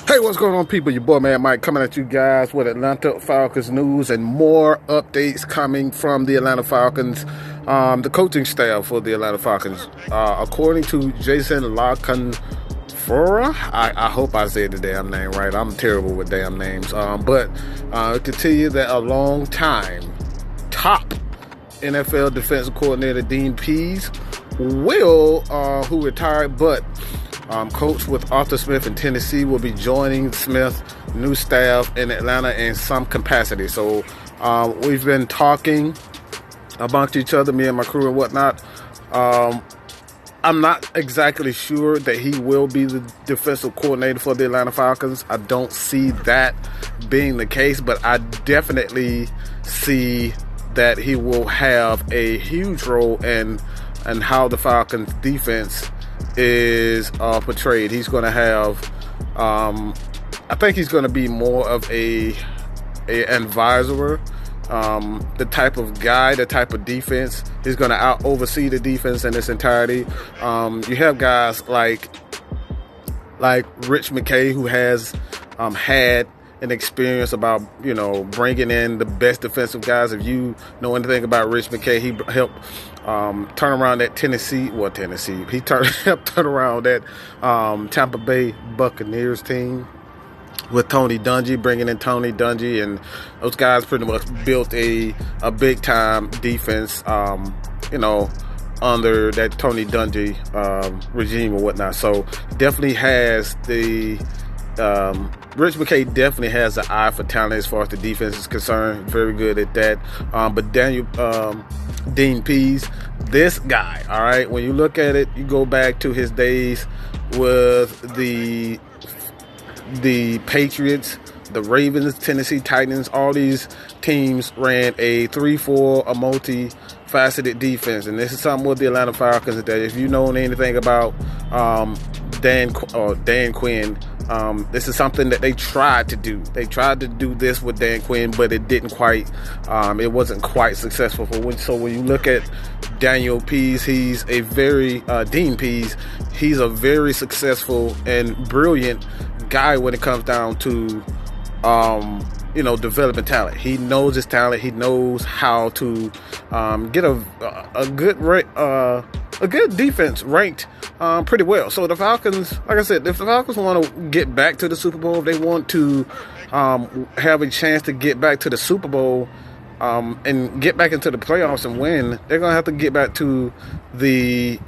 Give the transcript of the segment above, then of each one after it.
Hey, what's going on, people? Your boy, man, Mike, coming at you guys with Atlanta Falcons news and more updates coming from the Atlanta Falcons, the coaching staff for the Atlanta Falcons. According to Jason LaConfora, I hope I said the damn name right. I'm terrible with damn names. But I can tell you that a long time top NFL defensive coordinator Dean Pease who retired, but coach with Arthur Smith in Tennessee, will be joining Smith's new staff in Atlanta in some capacity. So we've been talking amongst each other, me and my crew and whatnot. I'm not exactly sure that he will be the defensive coordinator for the Atlanta Falcons. I don't see that being the case, but I definitely see that he will have a huge role in how the Falcons defense is portrayed. He's going to have, I think he's going to be more of a advisor, the type of guy, the type of defense. He's going to oversee the defense in its entirety. You have guys like Rich McKay, who has had an experience about, bringing in the best defensive guys. If you know anything about Rich McKay, he helped turn around that Tennessee. He helped turn around that Tampa Bay Buccaneers team with Tony Dungy, bringing in Tony Dungy, and those guys pretty much built a big time defense, under that Tony Dungy regime or whatnot. So definitely has the Rich McKay definitely has an eye for talent as far as the defense is concerned. Very good at that. But Dean Pease, this guy, all right, when you look at it, you go back to his days with the Patriots, the Ravens, Tennessee Titans. All these teams ran a 3-4, a multi-faceted defense. And this is something with the Atlanta Falcons that if you know anything about Dan Quinn, this is something that they tried to do. They tried to do this with Dan Quinn, but it didn't quite. It wasn't quite successful So when you look at Daniel Pease, he's a very Dean Pease. He's a very successful and brilliant guy when it comes down to developing talent. He knows his talent. He knows how to get a good defense ranked pretty well. So the Falcons, like I said, if the Falcons want to get back to the Super Bowl, if they want to have a chance to get back to the Super Bowl and get back into the playoffs and win, they're going to have to get back to the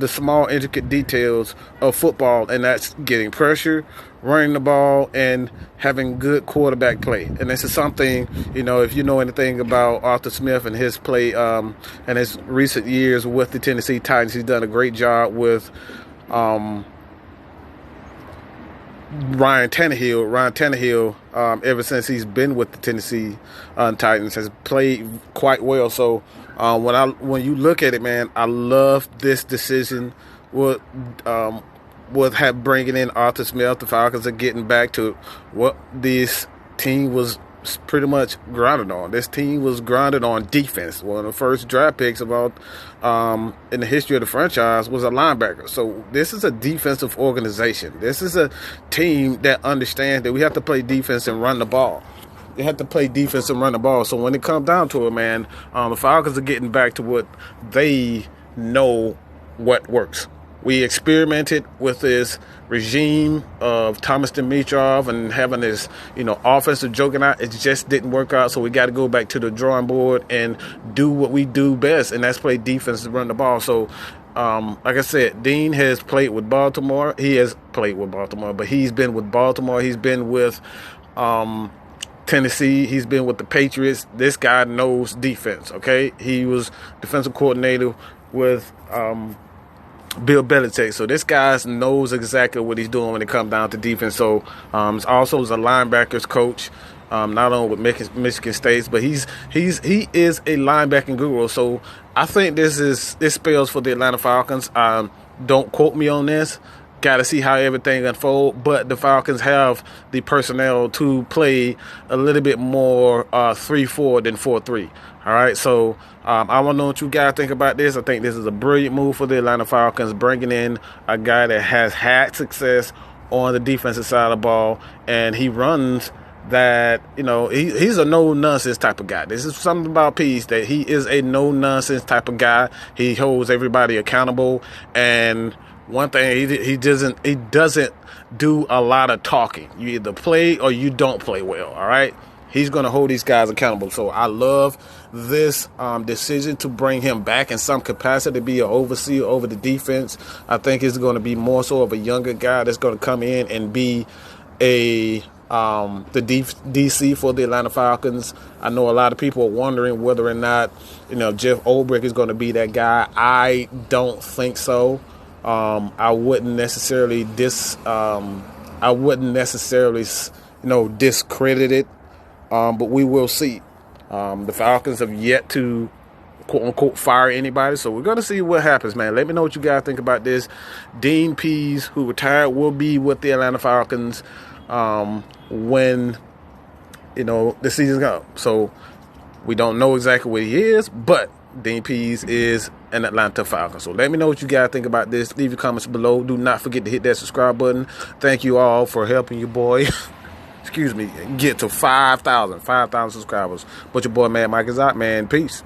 small intricate details of football, and that's getting pressure, running the ball, and having good quarterback play. And this is something, if you know anything about Arthur Smith and his play and his recent years with the Tennessee Titans, he's done a great job with Ryan Tannehill, ever since he's been with the Tennessee Titans, has played quite well. So when you look at it, man, I love this decision with bringing in Arthur Smith. The Falcons are getting back to what this team was pretty much grounded on. This team was grounded on defense. One of the first draft picks in the history of the franchise was a linebacker. So this is a defensive organization. This is a team that understands that we have to play defense and run the ball. They have to play defense and run the ball. So when it comes down to it, man, the Falcons are getting back to what they know what works. We experimented with this regime of Thomas Dimitroff and having this, offensive juggernaut. It just didn't work out, so we got to go back to the drawing board and do what we do best, and that's play defense and run the ball. So, like I said, Dean has played with Baltimore. He has played with Baltimore, but he's been with Baltimore. He's been with Tennessee. He's been with the Patriots. This guy knows defense, okay? He was defensive coordinator with Bill Belichick. So this guy knows exactly what he's doing when it comes down to defense. So also is a linebackers coach, not only with Michigan State, but he is a linebacking guru. So I think this spells for the Atlanta Falcons. Don't quote me on this. Got to see how everything unfolds. But the Falcons have the personnel to play a little bit more 3-4 than 4-3. All right, so I want to know what you guys think about this. I think this is a brilliant move for the Atlanta Falcons, bringing in a guy that has had success on the defensive side of the ball, and he runs that, he's a no-nonsense type of guy. This is something about Peace, that he is a no-nonsense type of guy. He holds everybody accountable, and one thing, he doesn't do a lot of talking. You either play or you don't play well, all right? He's going to hold these guys accountable. So I love this decision to bring him back in some capacity to be an overseer over the defense. I think it's going to be more so of a younger guy that's going to come in and be the DC for the Atlanta Falcons. I know a lot of people are wondering whether or not, Jeff Ulbrich is going to be that guy. I don't think so. I wouldn't necessarily discredit it. But we will see. The Falcons have yet to, quote unquote, fire anybody. So we're going to see what happens, man. Let me know what you guys think about this. Dean Pease, who retired, will be with the Atlanta Falcons when, the season's up. So we don't know exactly what he is, but Dean Pease is an Atlanta Falcon. So let me know what you guys think about this. Leave your comments below. Do not forget to hit that subscribe button. Thank you all for helping your boy. Get to 5,000 subscribers. But your boy, Mad Mike, is out, man. Peace.